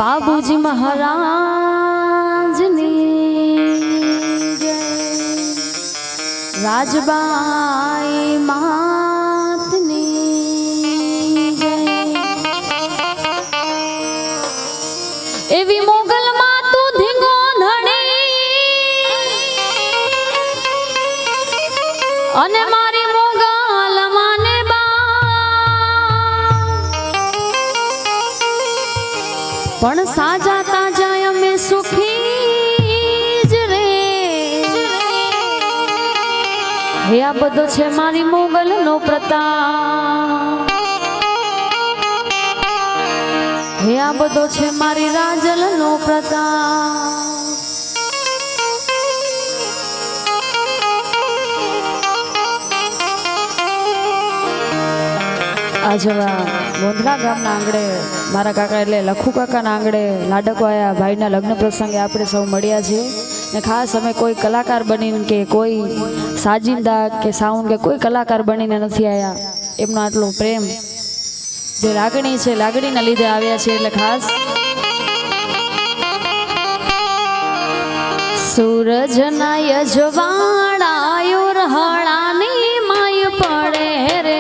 बाबूजी महाराज ने राजबाई मात ने एवी मोगल मातू धींगो धड़े अने मारी मोगल माने बा पण साजा ताजा अमे सुखी ज रे हे आ बधो छे मारी मोगल नो प्रताप हे आ बधो छे मारी राजल नो प्रताप आज गोंधला गामना आंगणे मारा काका एटले लखू काकाना आंगणे लाडको आया भाईना लग्न प्रसंगे आपणे सौ मळ्या छे ने खास अमे कोई कलाकार बनीने के कोई साजिंदा के साउंड के कोई कलाकार बनीने नथी आया एमनो आटलो प्रेम जे लागणी छे लागणीना लीधे आव्या छे એટલે ખાસ सूरजना यजवाड़ायो रहळानी माय पड़े रे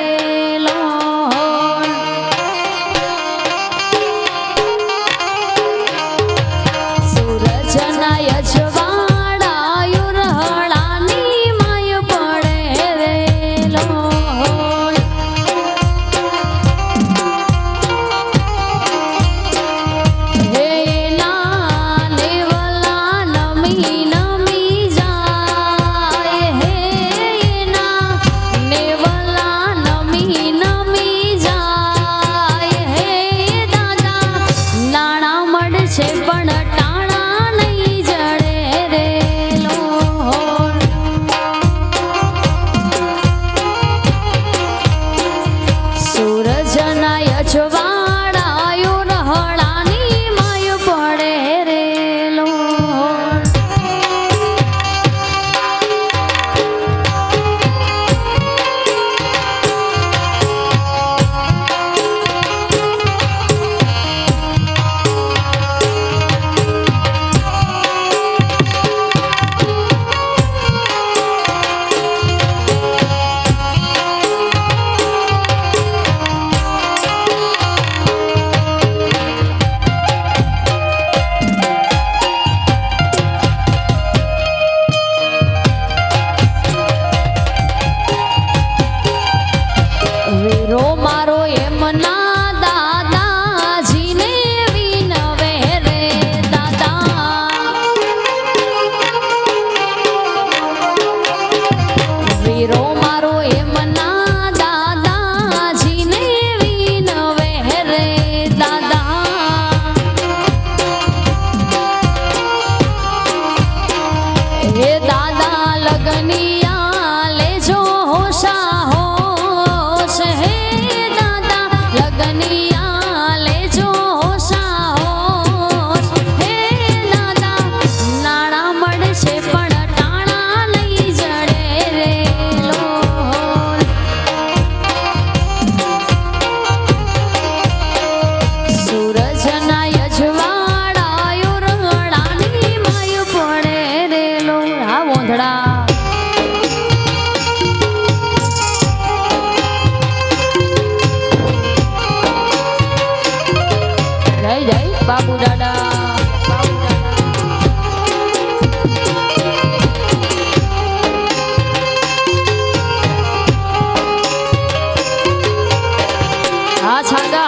बाबू दादा हाँ छांगा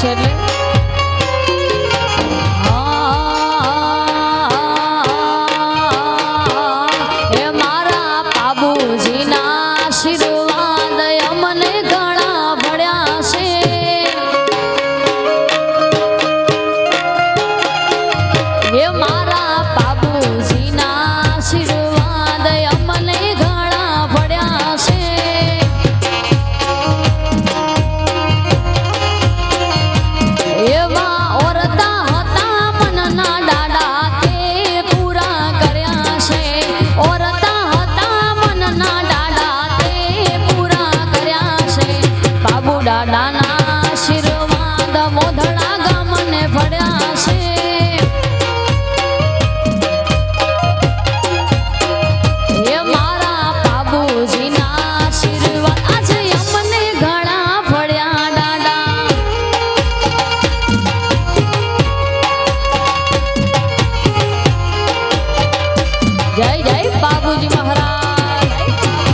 છે એટલે એ મારા બાબુજીના આશીર્વાદ અમને ઘણા ભળ્યા છે એ મારા બાબુજીના આશીર્વાદ અમને ઘણા ભળ્યા છે એવા ઓરતા હતા મનના દાડા તે પૂરા કર્યા છે ઓરતા હતા મનના દાડા તે પૂરા કર્યા છે બાબુ દાદાના આશીર્વાદ મોધડા ગામને ભળ્યા છે એ મારા બાબુજીના આશીર્વાદ આજે અમને ઘણા ભળ્યા દાદા જય જય બાબુજી મહારાજ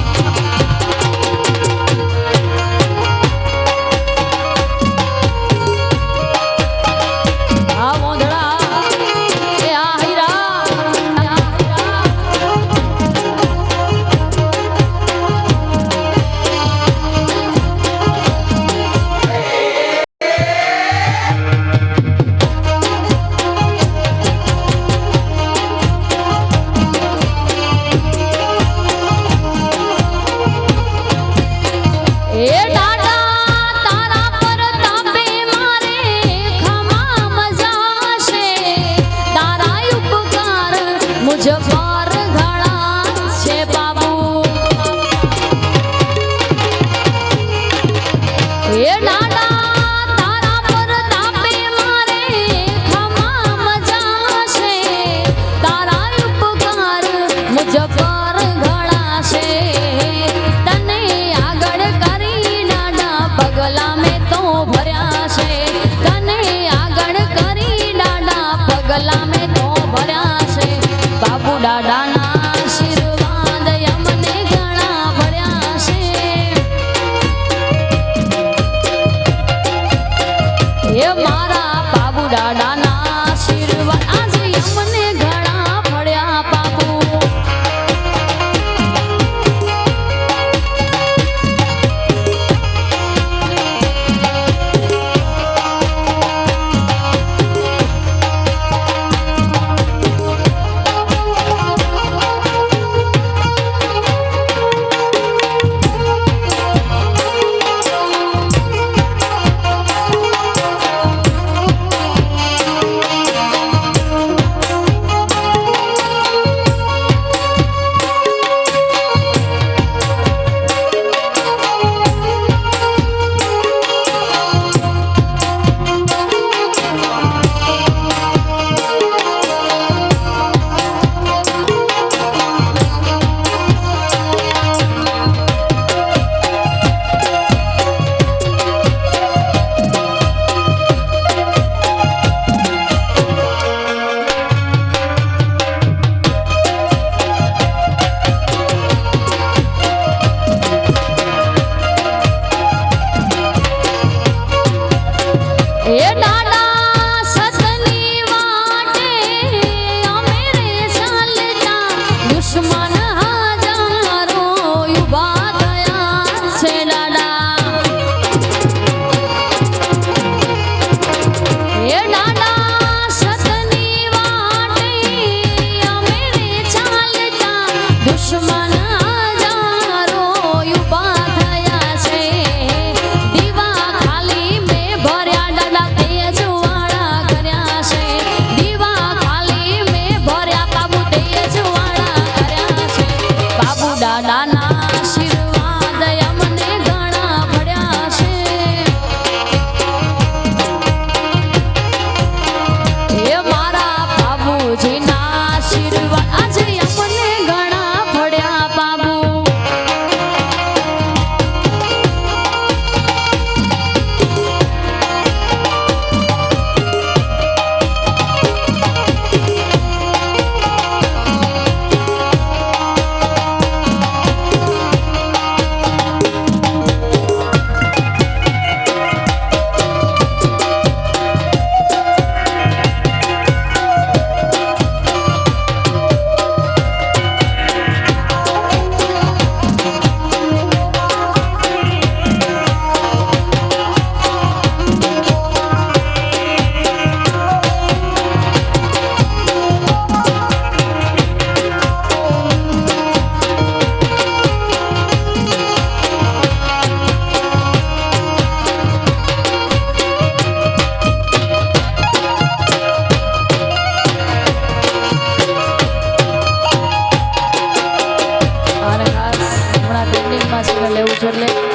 માસીને લેવું છે એટલે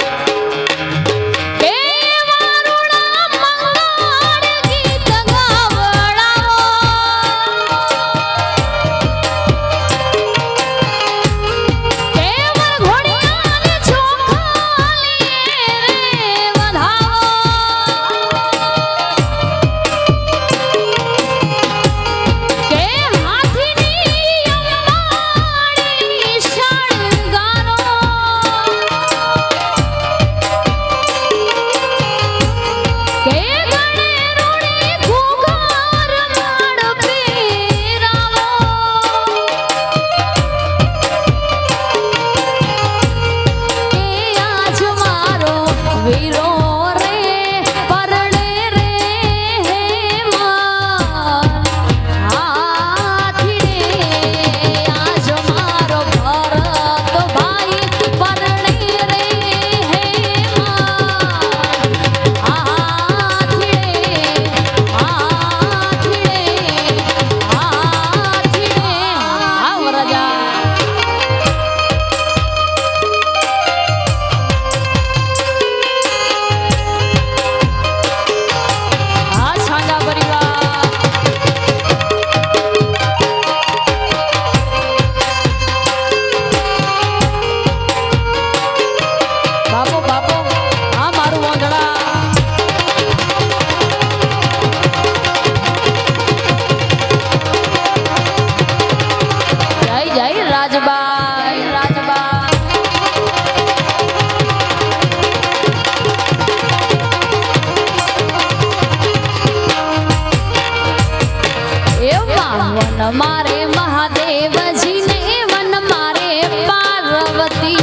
મારે મહાદેવજીને વન મારે પાર્વતી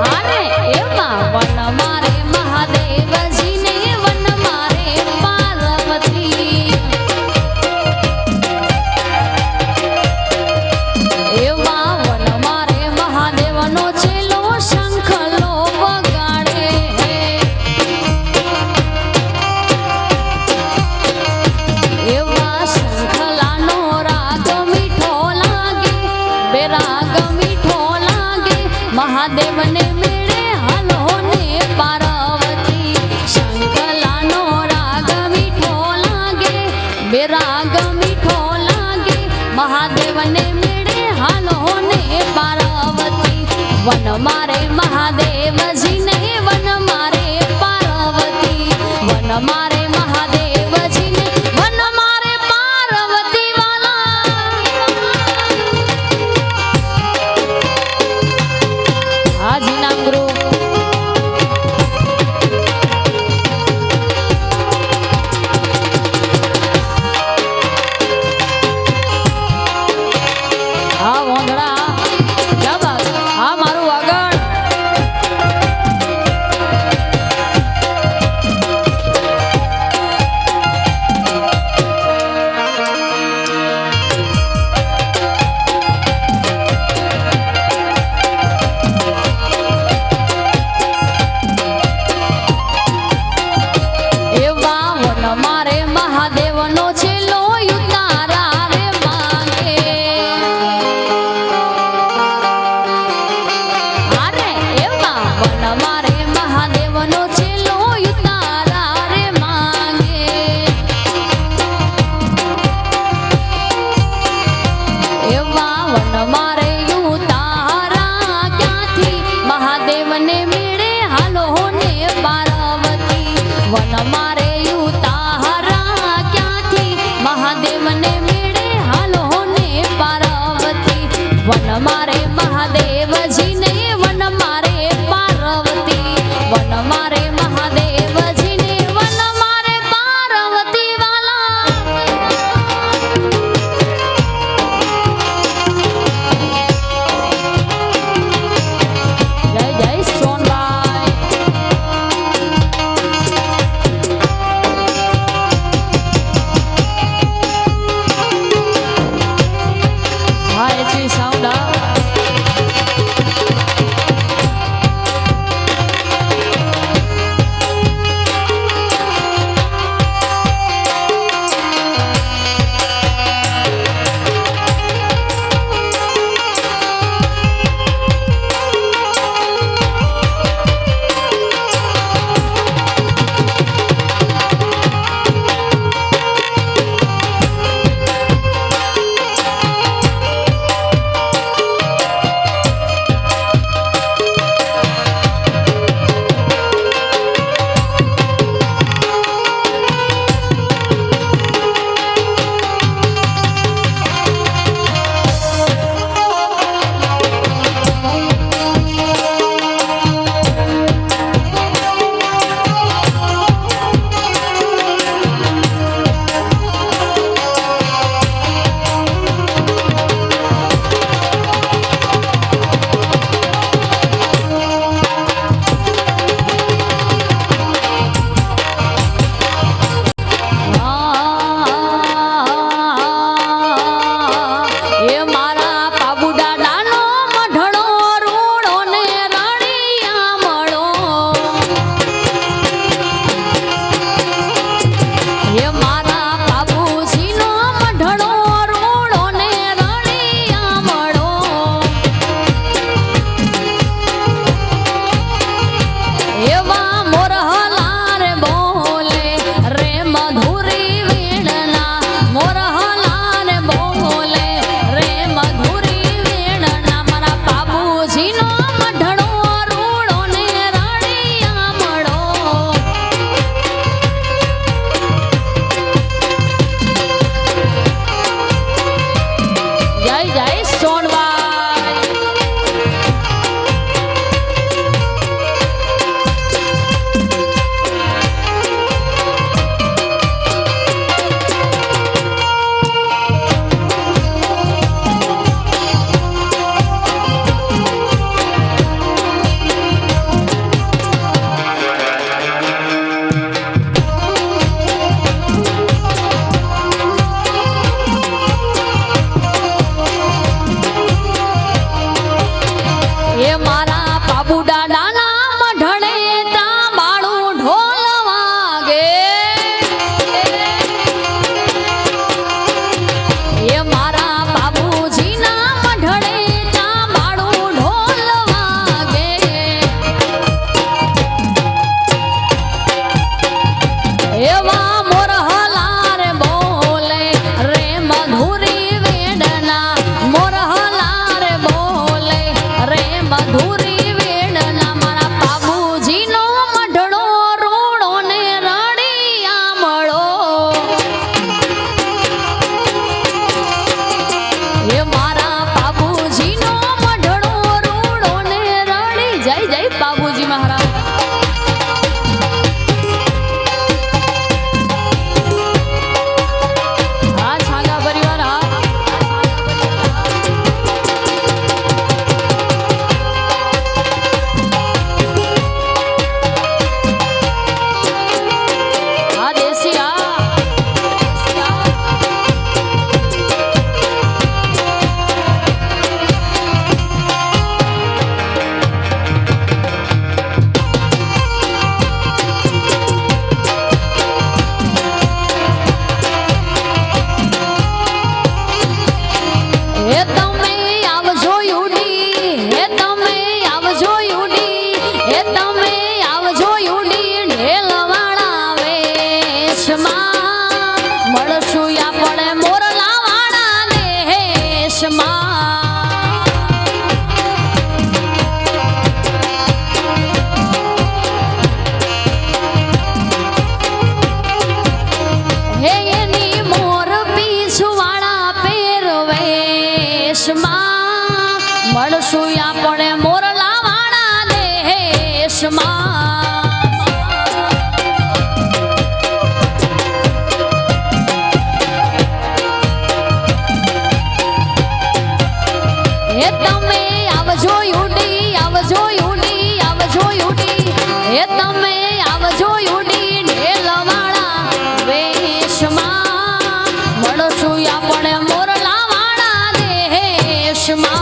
અરે એમાં વન મારે મહાદેવજીને વન મારે પાર્વતી એવા વન મારે મહાદેવનો ચેલો શંખલો વગાડે મહાદેવને મેળે હાલો ને પાર્વતી શંખલાનો રાગ મીઠો લાગે બેરાગ મીઠો લાગે મહાદેવને મેળે હાલો ને પાર્વતી વન મારે મહાદેવજીને વન મારે પાર્વતી વન મારે મહાદેવજીને વન મારે પાર્વતી વાલા હાજી નામ ગુરુ હા વોંધડા ક્યાં બાત હા મારું આગળ મારે મહાદેવનો છેલ્લો ઉતારા રે માંગે અરે એમાં વન મારે મહાદેવનો છેલ્લો ઉતારા રે માંગે એવા વન મારે ઉતારા ક્યાંથી મહાદેવને મેળે હાલો ને પાર્વતી વન મારે મહાદેવને મેળે હાલો ને પાર્વતી વન મારે મહાદેવજીને વન મારે પાર્વતી વન મારે મહાદેવજીને વન મારે પાર્વતી વાલા મળશું આપણે મોરલા વાળા દેશમાં હે તમે આવજો યુડી આવજો યુડી આવજો યુડી હે તમે આવજો યુડી ઢેલવાળા વેશમાં મળશું આપણે મોરલા વાળા દેશમાં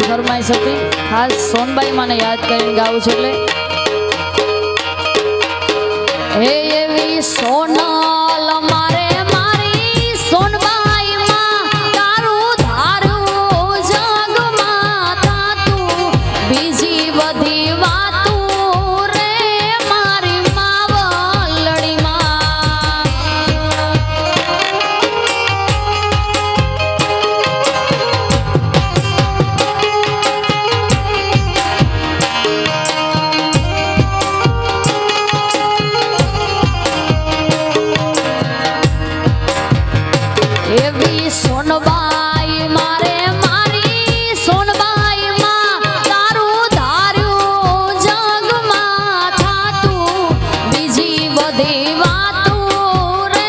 ફરમાઈશ હતી ખાસ સોનબાઈ મને યાદ કરીને ગાવું છે એટલે હે એવી સોનલ મારે મારી સોનબાઈ માં તારું ધારું જગમાં થાતું બીજી બધી વાતું રે મારી માવલડી માં એવી સોનબાઈ મારે મારી સોનબાઈ માં તારું ધાર્યું જગમાં થાતું બીજી બધી વાતું રે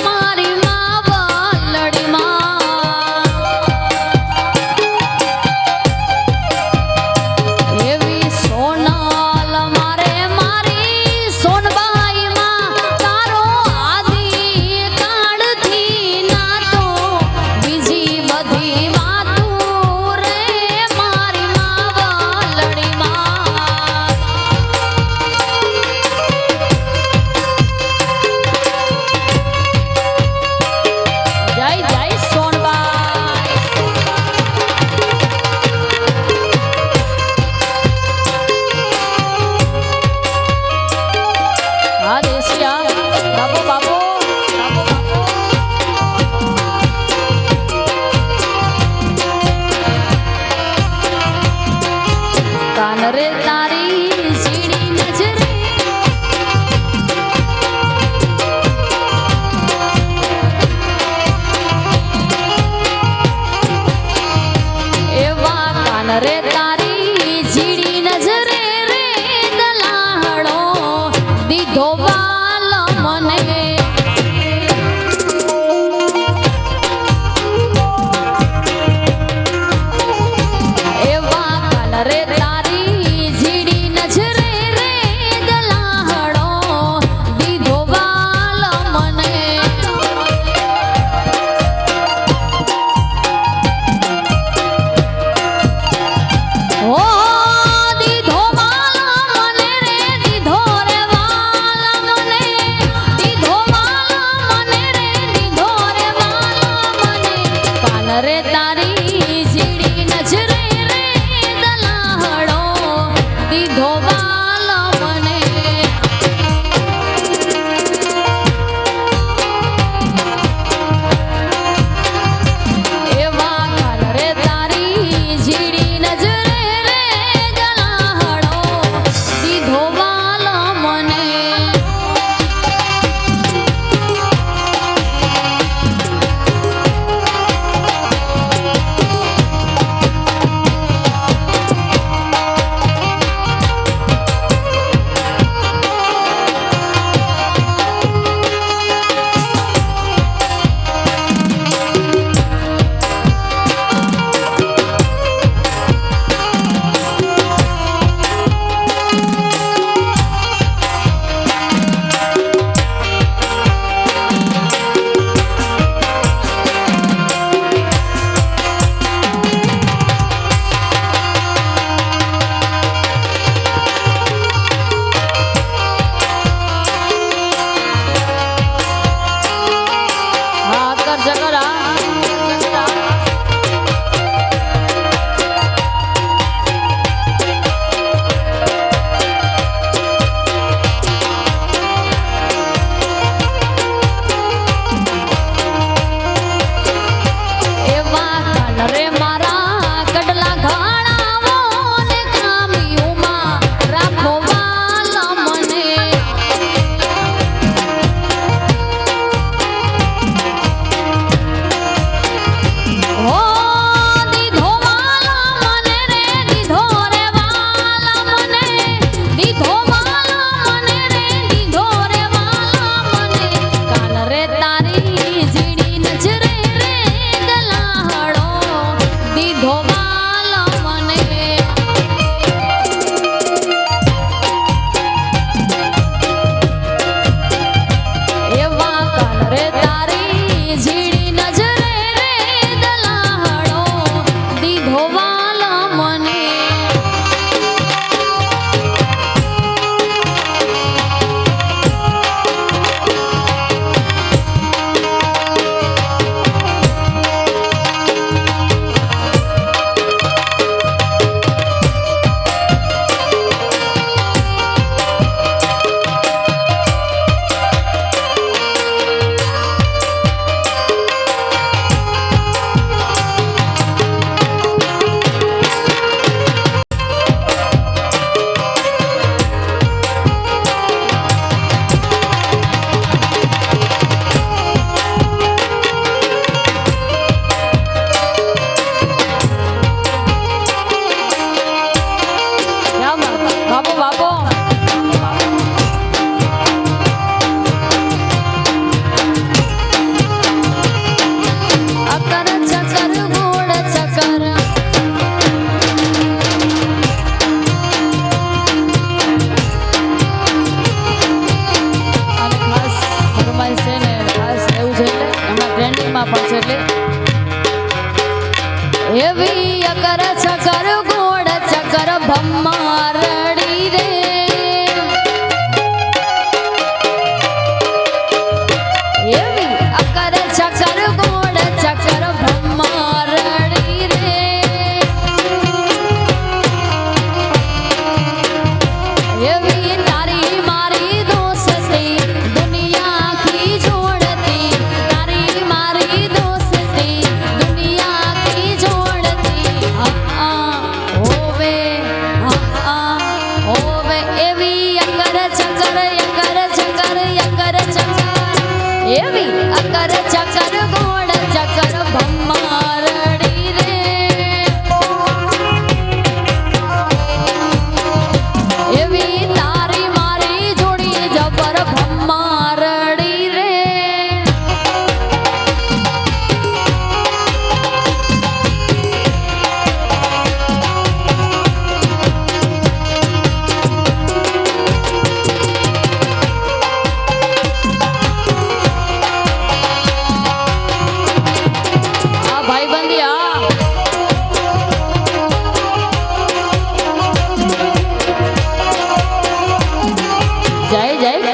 મારી માવલડી માં એવી સોનલ મારે મારી સોનબાઈ માં તારો આદિ કાળથી બીજી બધી વાતું રે મારી માવલડી માં જય જય સોનબાઈ હા દેશિયા બાબો બાબો કાન રે તારી ઝીણી નજરે એવા કાન રે તારી ઝીણી નજરે રે દલાહડો દીધો વાલ મને એવા કાન રે તારી ઝીણી નજરે રે દલાહડો દીધો વાલ મને ઓ દીધો વાલ મને રે દીધો રે વાલ મને દીધો વાલ મને રે દીધો રે વાલ મને કાન રે તારી ઝીણી નજરે રે દલાહડો દીધો વાલ મને એવા કાન રે તારી ઝીણી નજરે રે દલાહડો દીધો વાલ મને એવી અકર ચકર ગોળ ચકર ભમ્મારડી રે એવી તારી મારી જોડી જબર ભમ્મારડી રે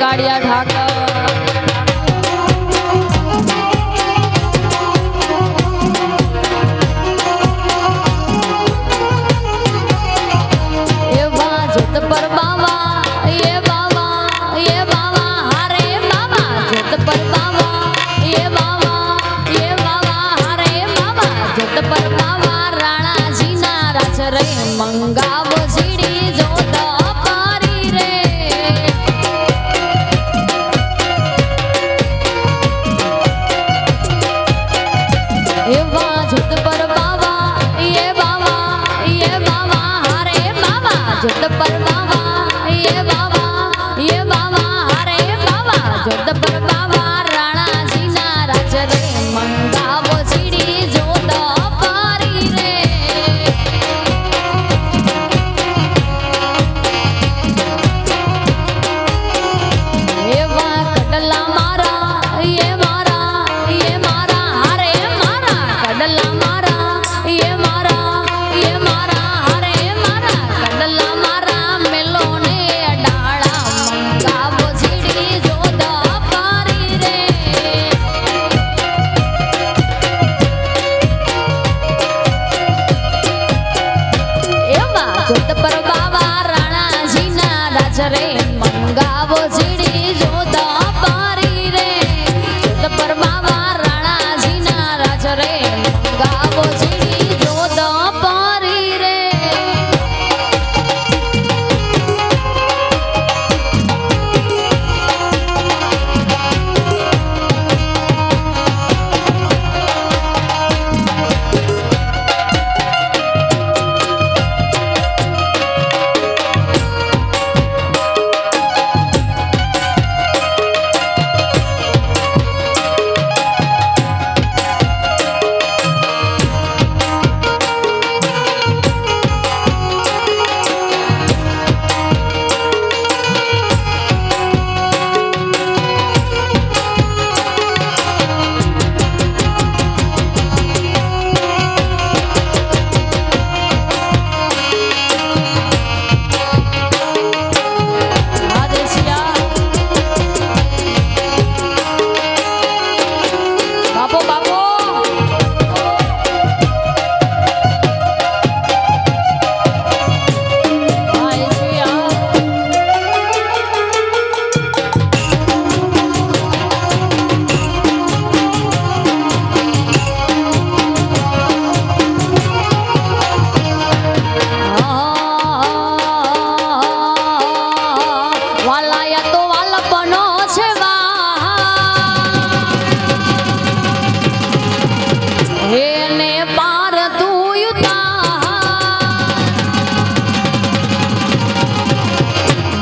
કાળિયા ઠાકર એવા જોત પર બાવા એ બાવા હારે બાવા જોત પર બાવા એ બાવા હારે બાવા જોત પર બાવા રાણાજીના રાજ રે મંગાવો ઝીડી જોત પારી રે એવા જોત પર બાવા એ બાવા હારે બાવા જોત પર બાવા એ બાવા હારે બાવા જોત પર બાવા રાણાજીના રાજ રે મંગાવો ઝીડી જોત પારી રે એવા કડલા મારા એ મારા હારે મારા કડલા મારા એ મારા હારે મારા કડલા મારા મેલોને ડાળા મંગાવો ઝીડી જોત પારી રે એવા જોત પર બાવા રાણાજીના રાજ રે મંગાવો ઝીડી જોત પારી રે જોત પર બાવા રાણાજીના રાજ રે મંગાવો ઝીડી જોત પારી રે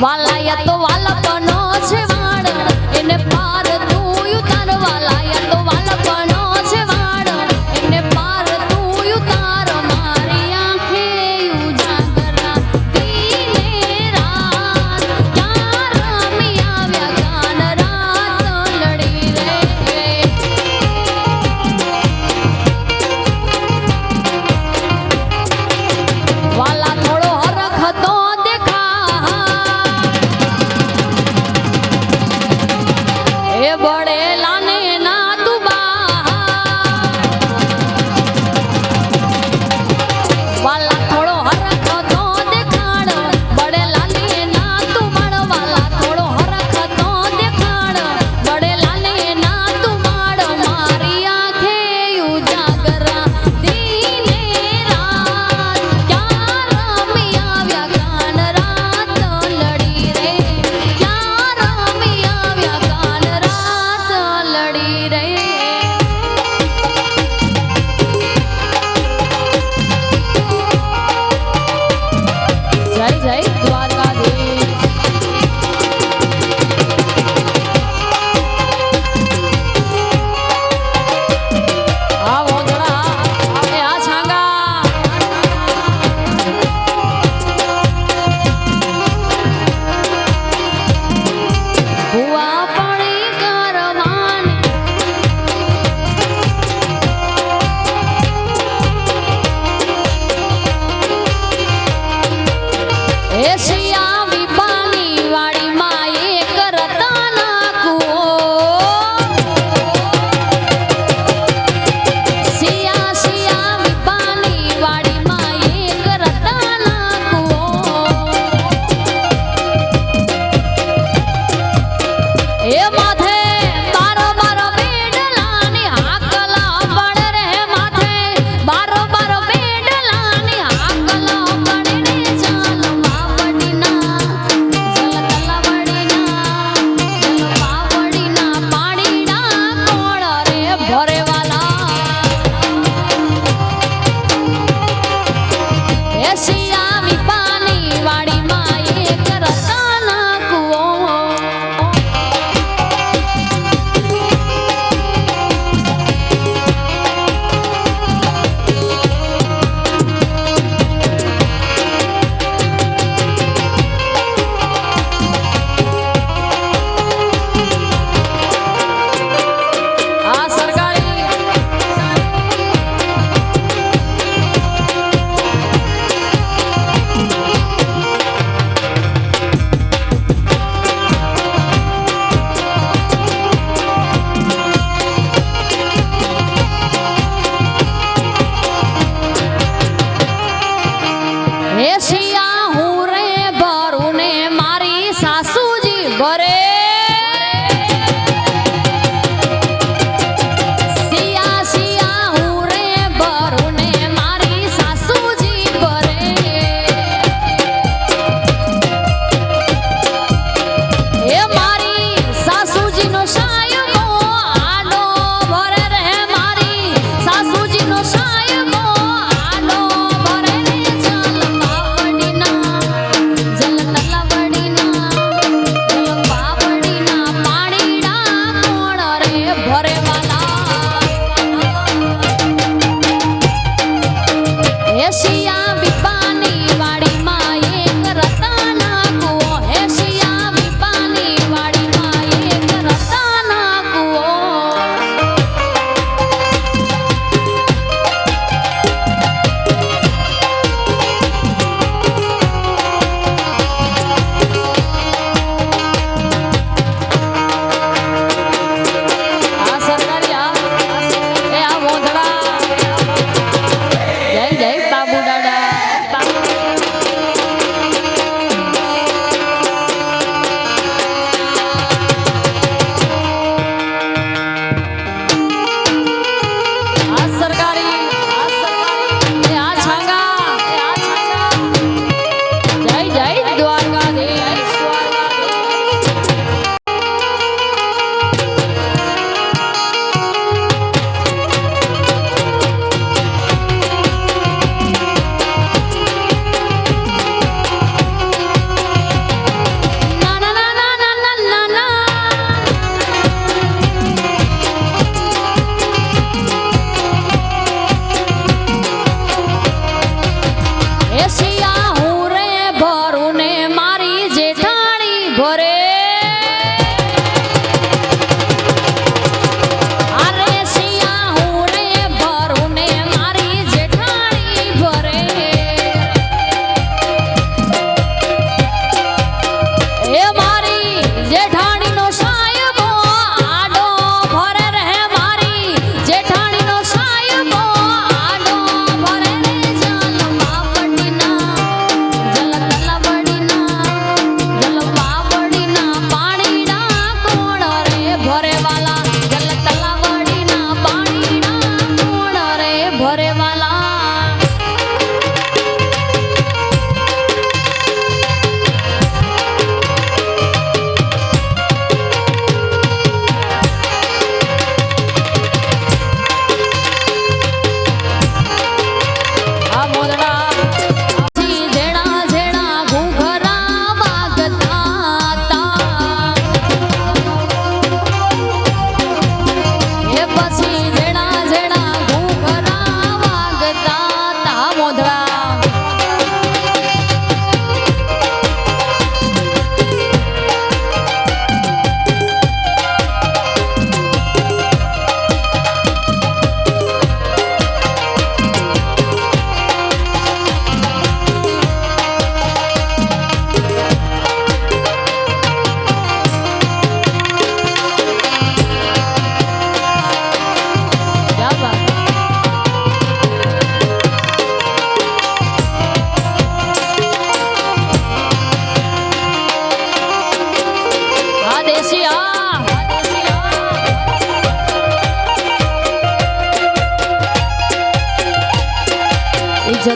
વાલાયા તો વાલપનો છે વાડ એને પાર તું ઉતાર વાલાયા તો વાલપનો છે વાડ એને પાર તું ઉતાર મારી આંખે ઉજાગરા દીને રાત ક્યાં રમી આવ્યા કાન રાત લડી રે વાલા થોડો હરખ તો દેખા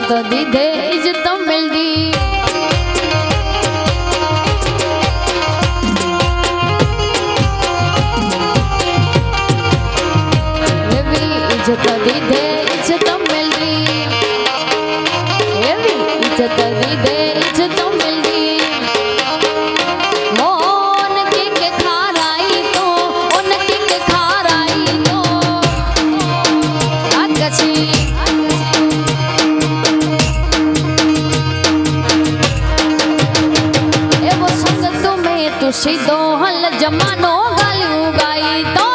इज्जत दीधे इज्जत मिलदी इज्जत दीधे इज्जत मिलदी इज्जत दीधे इज्जत मिलदी मोन के खाराई तो उन के खाराई तो आकसी एवो संगत में तू सीधो हल जमानो गालियो गाई तो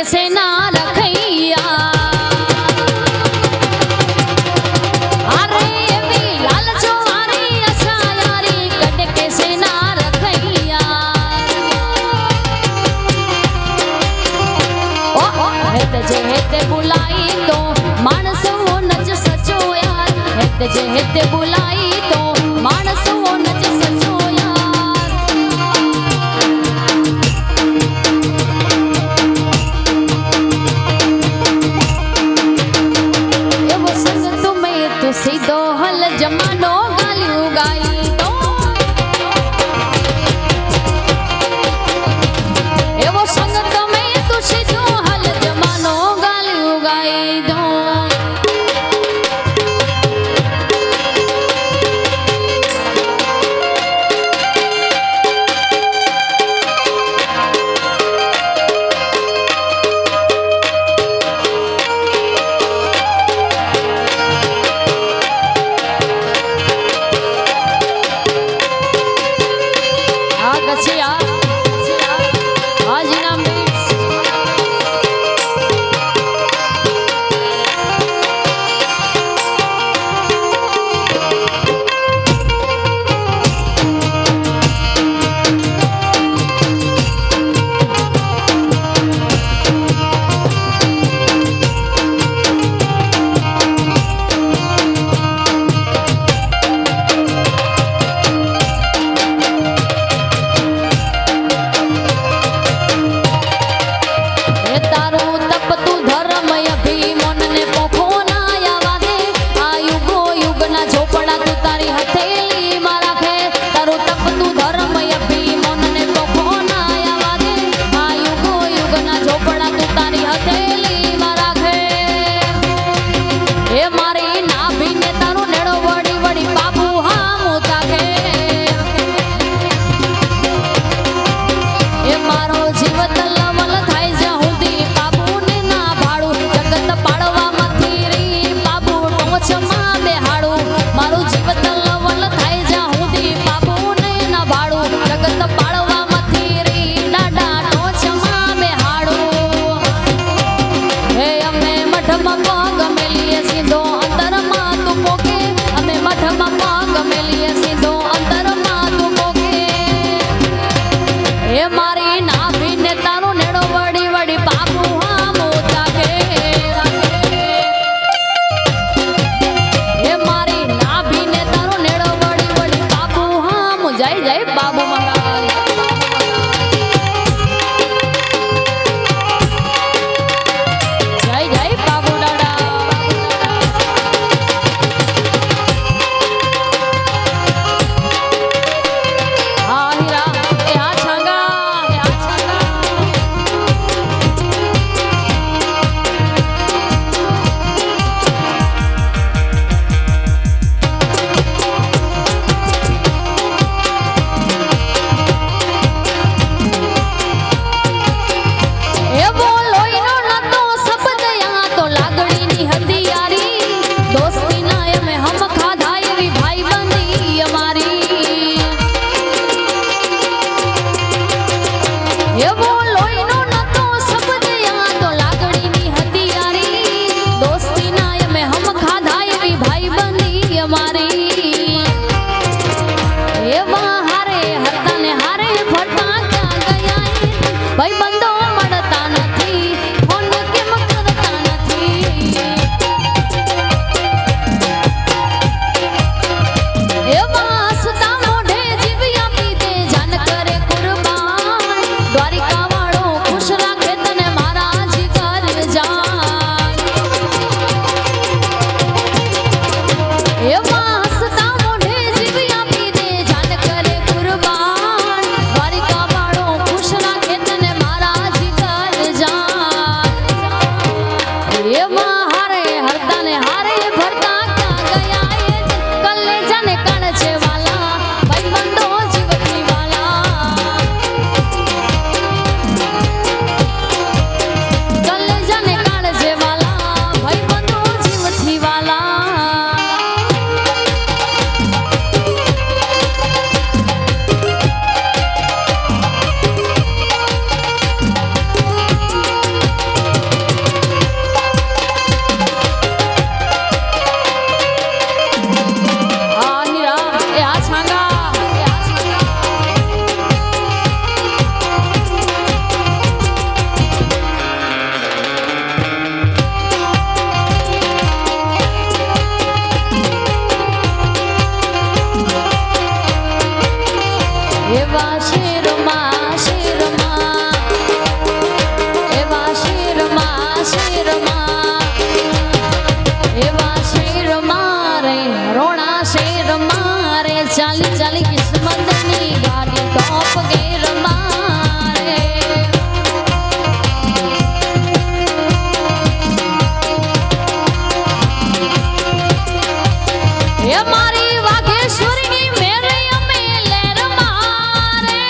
से ना रखैया अरे भी लाल चोरी आशा यारी कट के से ना रखैया ओ हेते बुलाई तो मानस वो नच सचो यार हेते बुलाई तो मानस वो नच सचो सीधो हल जमानो गालियो गाई तो एवो संगत में तू सीधो हल जमानो गालियो गाई तो ભાઈ બંધો મળતા નથી ફોન કેમ કરતા નથી એ વાસતા મોઢે જીવી આપી દે જાન કરે કુરબાન દ્વારિકા વાળો ખુશ રાખે તને મારા જીગર જાન એ વાસતા મોઢે જીવી આપી દે જાન કરે કુરબાન દ્વારિકા વાળો ખુશ રાખે તને મારા જીગર જાન એમાં હારે હરતા ને હારે ભરતા ક્યાં ગયા એ કલ્લે જાને કણ છે વાલા ભાઈ બંધો જીવતી વાલા કલ્લે જાને કણ છે વાલા ભાઈ બંધો જીવતી વાલા આ હીરા એ આ છાંગા એ આ છાંગા એવા શેરમાં શેરમાં એવા શેરમાં શેરમાં એવા શેરમાં રે રોણા શેરમાં રે ચાલી ચાલી કિસ્મતની ગાડી ટોપ ગેરમાં રે એ મારી વાઘેશ્વરીની મેરે અમે લેર મારે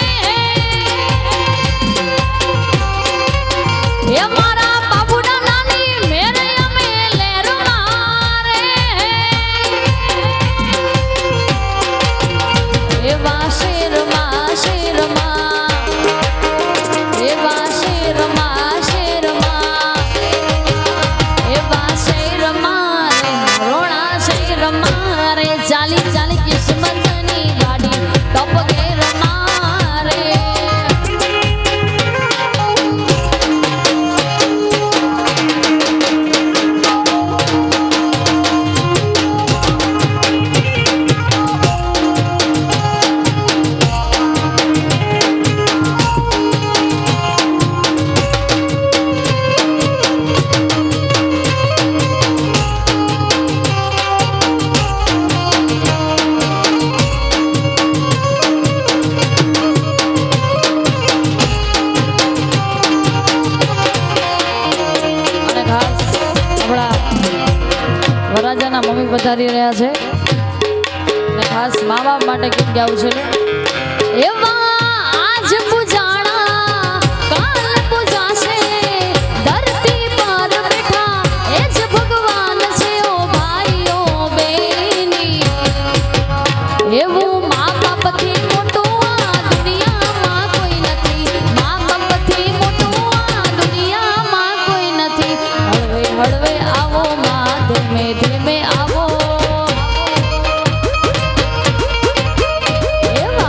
એ મારા બાબુના નાની મેરે અમે લેર મારે એવા શેરમાં શેરમાં એવા શેરમાં શેરમાં એવા શેરમાં રે રોણા શેરમાં રે ચાલી ચાલી કિસ્મતની ગાડી ટોપ ગેરમાં રે અને ખાસ આપણા વરરાજાના મમ્મી પધારી રહ્યા છે અને ખાસ મા બાપ માટે ગીત ગાવું છે એવા આજ પૂજાણા કાલ પૂજાશે ધરતી પર બેઠા એ જ ભગવાન છે ઓ ભાઈઓ બેની એવું મા બાપથી મોટું આ દુનિયામાં કોઈ નથી મા બાપથી મોટું આ દુનિયામાં કોઈ નથી હળવે હળવે આવો માં ધીમે ધીમે આવો એવા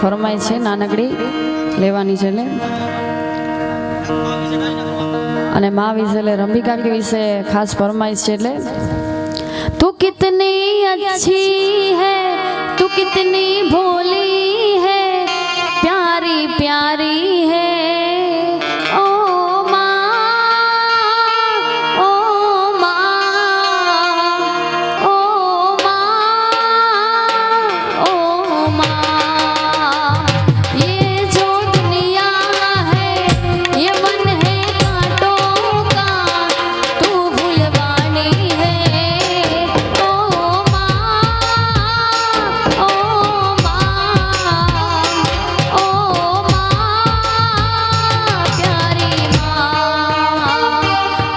ફરમાઈ છે નાનકડી લેવાની છે એટલે અને માં વિશે એટલે રંભિકા કે વિશે ખાસ ફરમાઈશ છે એટલે તું કિતની अच्छी है तू कितनी भोली है प्यारी प्यारी है ओ माँ ओ माँ ओ माँ ओ माँ ये जो दुनिया है ये मन है कांटों का तू भूलवानी है ओ माँ ओ माँ ओ माँ प्यारी माँ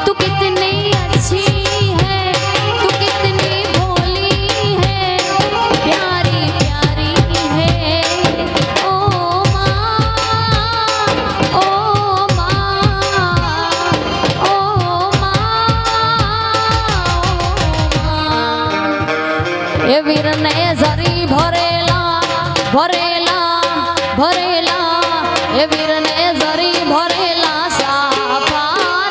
तू कितनी अच्छी है तू कितनी भोली है प्यारी प्यारी है ओ माँ ओ माँ ओ माँ ये वीर ने जरी भरेला भरेला भरेला ये वीर ने जरी भरेला साफा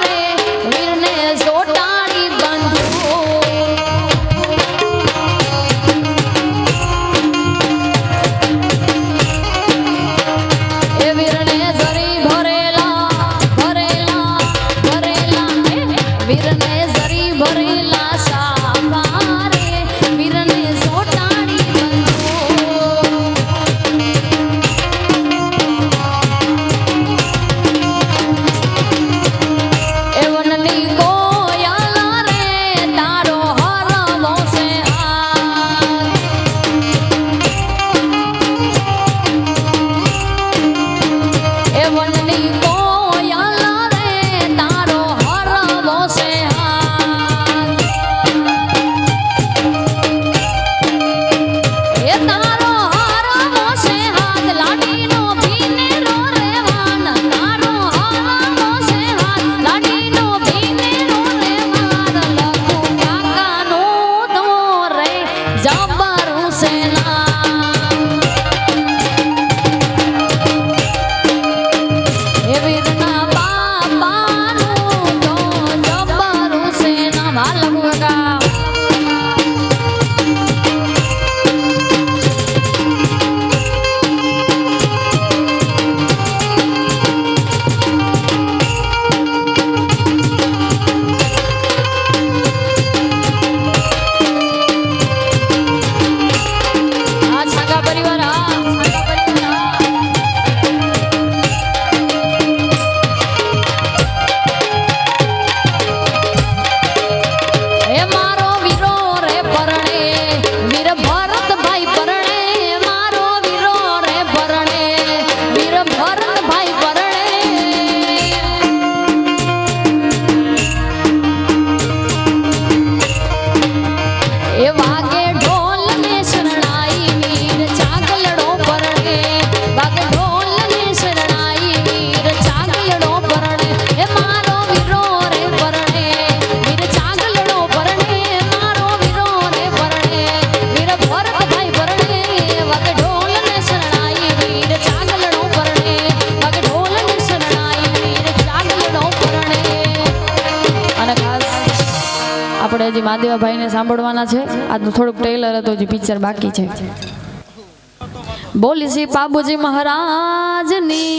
रे वीर ने सोटाड़ी बंधु ये वीर ने जरी भरेला भरेला भरेला वीर ने जरी भरेला साफा रे वीर ने सोटाड़ी बंधु ए वननी कोयला रे तारो हरमो से हाथ ए वननी कोयला रे तारो हरमो से हाथ ए तारो हरमो से हाथ लाडीनो भीने रो रे वान तारो हरमो से हाथ लाडीनो भीने रो रे वान लखू काकानो तो रे जबरू से नाम ए वीरना बापानु तो जबरू से नाम हाल लखू काका આ છાગા પરિવાર આ છાગા પરિવાર એ મારો વીરો રે પરણે વીર ભરતભાઈ પરણે મારો વીરો રે પરણે વીર ભરતભાઈ પરણે એ વાગે ઢોલ ને શરણાઈ વીર ચાગલડો પરણે વાગે ઢોલ ને શરણાઈ વીર ચાગલડો પરણે એ મારો વીરો રે પરણે વીર ચાગલડો પરણે મારો વીરો રે પરણે વીર ભરતભાઈ પરણે વાગે ઢોલ ને શરણાઈ વીર ચાગલડો પરણે વાગે ઢોલ ને શરણાઈ વીર ચાગલડો પરણે અને ખાસ આપણે હજી મહાદેવાભાઈને સાંભળવાના છે આજનું થોડુંક ટ્રેલર હતું હજી પિક્ચર બાકી છે બોલી શ્રી બાબુજી મહારાજની